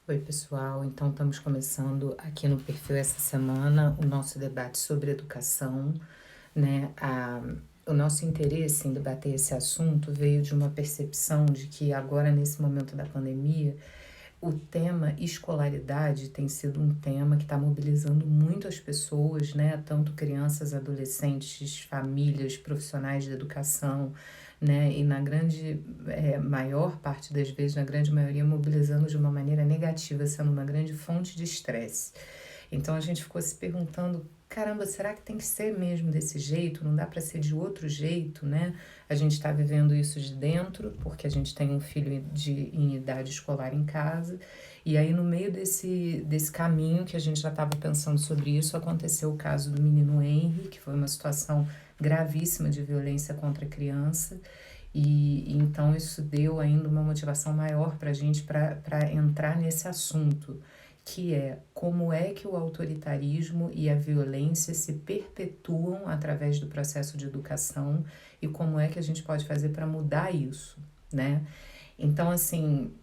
Oi, pessoal. Então, estamos começando aqui no perfil essa semana o nosso debate sobre educação, né? O nosso interesse em debater esse assunto veio de uma percepção de que agora, nesse momento da pandemia, o tema escolaridade tem sido um tema que está mobilizando muito as pessoas, né? Tanto crianças, adolescentes, famílias, profissionais de educação, né? E na maior parte das vezes, na grande maioria, mobilizando de uma maneira negativa, sendo uma grande fonte de estresse. Então a gente ficou se perguntando, caramba, será que tem que ser mesmo desse jeito? Não dá para ser de outro jeito, né? A gente está vivendo isso de dentro, porque a gente tem um filho em idade escolar em casa, e aí no meio desse caminho que a gente já estava pensando sobre isso, aconteceu o caso do menino Henry, que foi uma situação gravíssima de violência contra a criança, e então isso deu ainda uma motivação maior para a gente para entrar nesse assunto, que é como é que o autoritarismo e a violência se perpetuam através do processo de educação e como é que a gente pode fazer para mudar isso, né? Então, assim,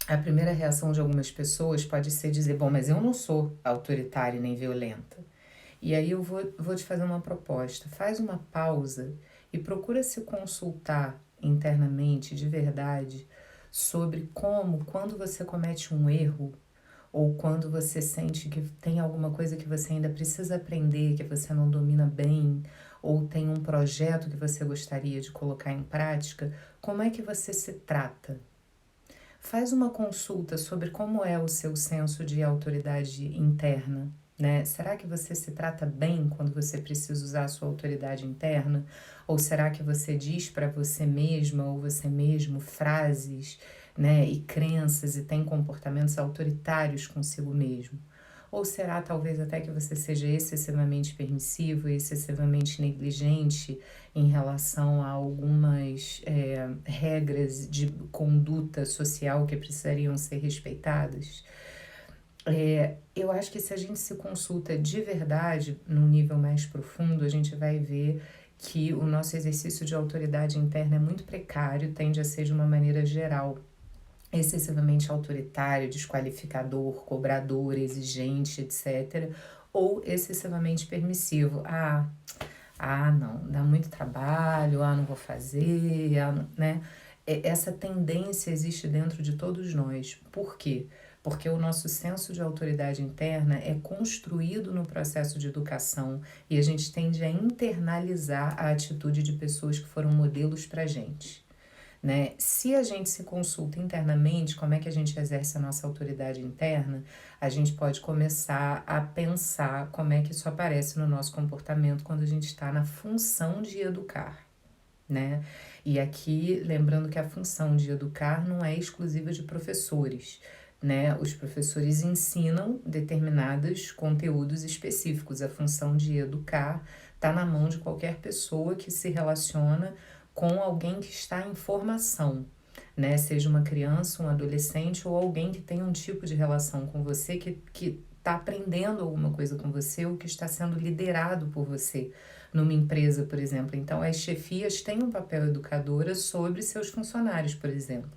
a primeira reação de algumas pessoas pode ser dizer, bom, mas eu não sou autoritária nem violenta. E aí eu vou te fazer uma proposta. Faz uma pausa e procura se consultar internamente, de verdade, sobre como, quando você comete um erro, ou quando você sente que tem alguma coisa que você ainda precisa aprender, que você não domina bem, ou tem um projeto que você gostaria de colocar em prática, como é que você se trata? Faz uma consulta sobre como é o seu senso de autoridade interna, né? Será que você se trata bem quando você precisa usar a sua autoridade interna? Ou será que você diz para você mesma ou você mesmo frases, né, e crenças e tem comportamentos autoritários consigo mesmo? Ou será talvez até que você seja excessivamente permissivo e excessivamente negligente em relação a algumas regras de conduta social que precisariam ser respeitadas? Eu acho que se a gente se consulta de verdade, num nível mais profundo, a gente vai ver que o nosso exercício de autoridade interna é muito precário, tende a ser de uma maneira geral excessivamente autoritário, desqualificador, cobrador, exigente, etc., ou excessivamente permissivo. Não, dá muito trabalho, não vou fazer, né? Essa tendência existe dentro de todos nós. Por quê? Porque o nosso senso de autoridade interna é construído no processo de educação e a gente tende a internalizar a atitude de pessoas que foram modelos para gente, né? Se a gente se consulta internamente, como é que a gente exerce a nossa autoridade interna, a gente pode começar a pensar como é que isso aparece no nosso comportamento quando a gente está na função de educar, né? E aqui, lembrando que a função de educar não é exclusiva de professores, né? Os professores ensinam determinados conteúdos específicos. A função de educar está na mão de qualquer pessoa que se relaciona com alguém que está em formação, né? Seja uma criança, um adolescente ou alguém que tem um tipo de relação com você que está aprendendo alguma coisa com você ou que está sendo liderado por você numa empresa, por exemplo. Então, as chefias têm um papel educadora sobre seus funcionários, por exemplo,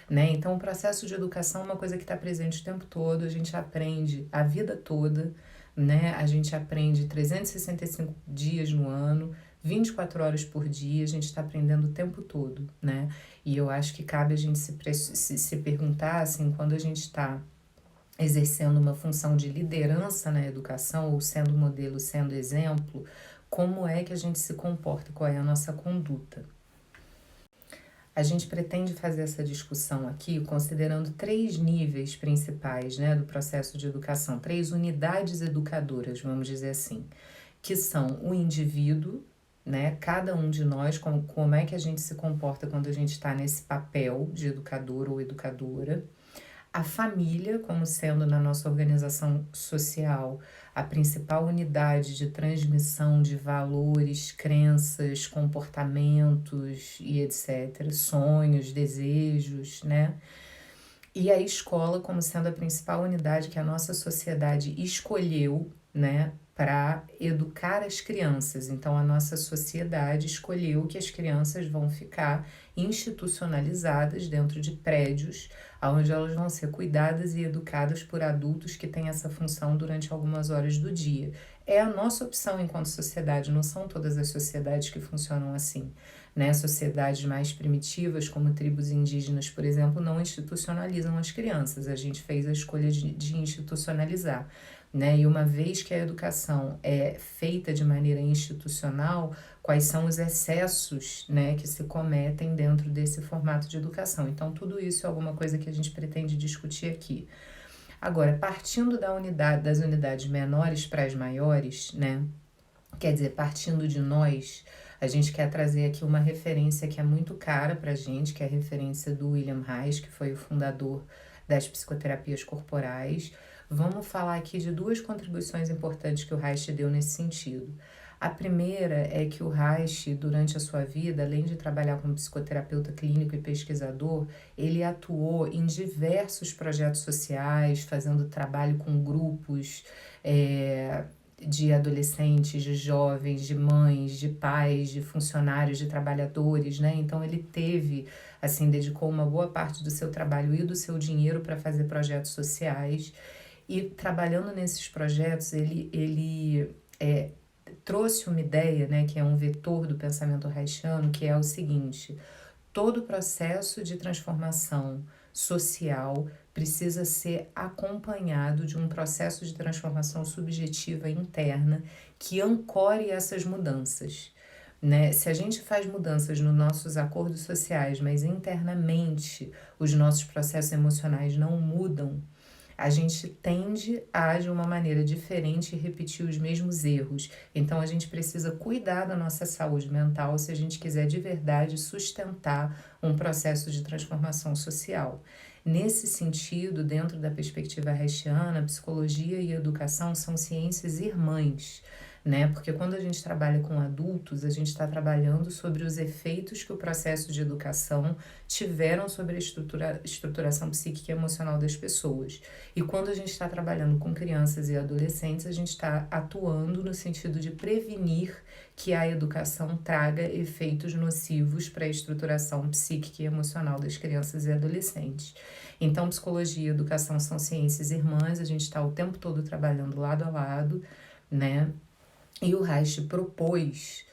né? Então, o processo de educação é uma coisa que está presente o tempo todo, a gente aprende a vida toda, né? A gente aprende 365 dias no ano, 24 horas por dia, a gente está aprendendo o tempo todo, né? E eu acho que cabe a gente se perguntar, assim, quando a gente está exercendo uma função de liderança na educação, ou sendo modelo, sendo exemplo, como é que a gente se comporta, qual é a nossa conduta. A gente pretende fazer essa discussão aqui considerando três níveis principais, né, do processo de educação, três unidades educadoras, vamos dizer assim, que são o indivíduo, né, cada um de nós, como é que a gente se comporta quando a gente está nesse papel de educador ou educadora, a família, como sendo na nossa organização social a principal unidade de transmissão de valores, crenças, comportamentos e etc., sonhos, desejos, né? E a escola como sendo a principal unidade que a nossa sociedade escolheu, né, para educar as crianças. Então, a nossa sociedade escolheu que as crianças vão ficar institucionalizadas dentro de prédios, onde elas vão ser cuidadas e educadas por adultos que têm essa função durante algumas horas do dia. É a nossa opção enquanto sociedade, não são todas as sociedades que funcionam assim, né? Sociedades mais primitivas, como tribos indígenas, por exemplo, não institucionalizam as crianças. A gente fez a escolha de institucionalizar, né? E uma vez que a educação é feita de maneira institucional, quais são os excessos, né, que se cometem dentro desse formato de educação. Então, tudo isso é alguma coisa que a gente pretende discutir aqui. Agora, partindo das unidades menores para as maiores, né, quer dizer, partindo de nós, a gente quer trazer aqui uma referência que é muito cara para a gente, que é a referência do William Reich, que foi o fundador das psicoterapias corporais. Vamos falar aqui de duas contribuições importantes que o Reich deu nesse sentido. A primeira é que o Reich, durante a sua vida, além de trabalhar como psicoterapeuta clínico e pesquisador, ele atuou em diversos projetos sociais, fazendo trabalho com grupos de adolescentes, de jovens, de mães, de pais, de funcionários, de trabalhadores, né? Então ele dedicou uma boa parte do seu trabalho e do seu dinheiro para fazer projetos sociais. E trabalhando nesses projetos, ele trouxe uma ideia, né, que é um vetor do pensamento reichiano, que é o seguinte: todo processo de transformação social precisa ser acompanhado de um processo de transformação subjetiva interna que ancore essas mudanças, né? Se a gente faz mudanças nos nossos acordos sociais, mas internamente os nossos processos emocionais não mudam, a gente tende a agir de uma maneira diferente e repetir os mesmos erros. Então, a gente precisa cuidar da nossa saúde mental se a gente quiser de verdade sustentar um processo de transformação social. Nesse sentido, dentro da perspectiva reichiana, psicologia e educação são ciências irmãs, né? Porque quando a gente trabalha com adultos, a gente está trabalhando sobre os efeitos que o processo de educação tiveram sobre a estruturação psíquica e emocional das pessoas. E quando a gente está trabalhando com crianças e adolescentes, a gente está atuando no sentido de prevenir que a educação traga efeitos nocivos para a estruturação psíquica e emocional das crianças e adolescentes. Então, psicologia e educação são ciências irmãs, a gente está o tempo todo trabalhando lado a lado, né? E o Reich propôs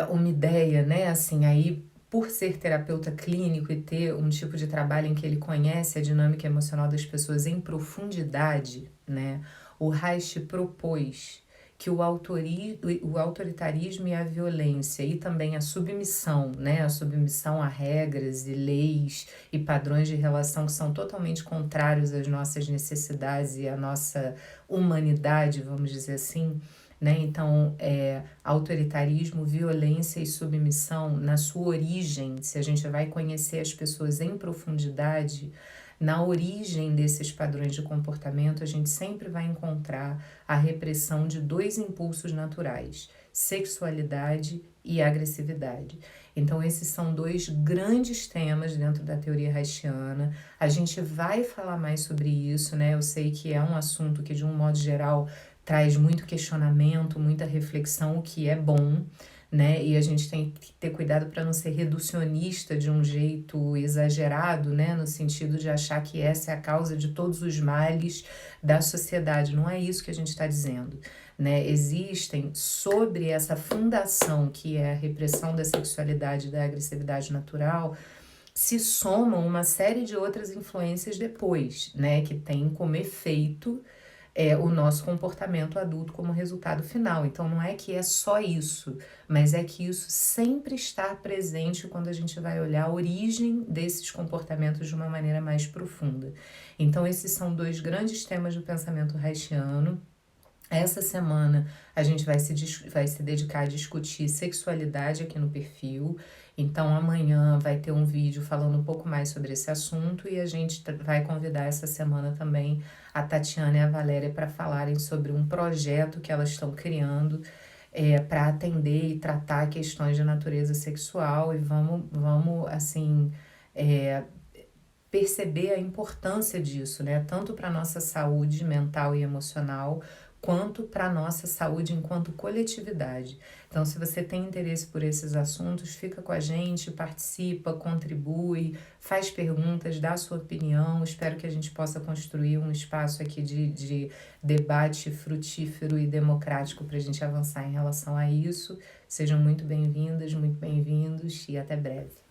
uma ideia, né, assim, aí por ser terapeuta clínico e ter um tipo de trabalho em que ele conhece a dinâmica emocional das pessoas em profundidade, né, o Reich propôs que o autoritarismo e a violência e também a submissão, né, a submissão a regras e leis e padrões de relação que são totalmente contrários às nossas necessidades e à nossa humanidade, vamos dizer assim, né? Então, autoritarismo, violência e submissão, na sua origem, se a gente vai conhecer as pessoas em profundidade, na origem desses padrões de comportamento, a gente sempre vai encontrar a repressão de dois impulsos naturais: sexualidade e agressividade. Então, esses são dois grandes temas dentro da teoria reichiana. A gente vai falar mais sobre isso, né? Eu sei que é um assunto que, de um modo geral, traz muito questionamento, muita reflexão, o que é bom, né? E a gente tem que ter cuidado para não ser reducionista de um jeito exagerado, né? No sentido de achar que essa é a causa de todos os males da sociedade. Não é isso que a gente está dizendo, né? Existem, sobre essa fundação que é a repressão da sexualidade e da agressividade natural, se somam uma série de outras influências depois, né? Que tem como efeito o nosso comportamento adulto como resultado final. Então, não é que é só isso, mas é que isso sempre está presente quando a gente vai olhar a origem desses comportamentos de uma maneira mais profunda. Então, esses são dois grandes temas do pensamento reichiano. Essa semana a gente vai se dedicar a discutir sexualidade aqui no perfil. Então amanhã vai ter um vídeo falando um pouco mais sobre esse assunto e a gente vai convidar essa semana também a Tatiana e a Valéria para falarem sobre um projeto que elas estão criando para atender e tratar questões de natureza sexual. E vamos assim, perceber a importância disso, né? Tanto para a nossa saúde mental e emocional, quanto para a nossa saúde enquanto coletividade. Então, se você tem interesse por esses assuntos, fica com a gente, participa, contribui, faz perguntas, dá a sua opinião. Espero que a gente possa construir um espaço aqui de debate frutífero e democrático para a gente avançar em relação a isso. Sejam muito bem-vindas, muito bem-vindos e até breve.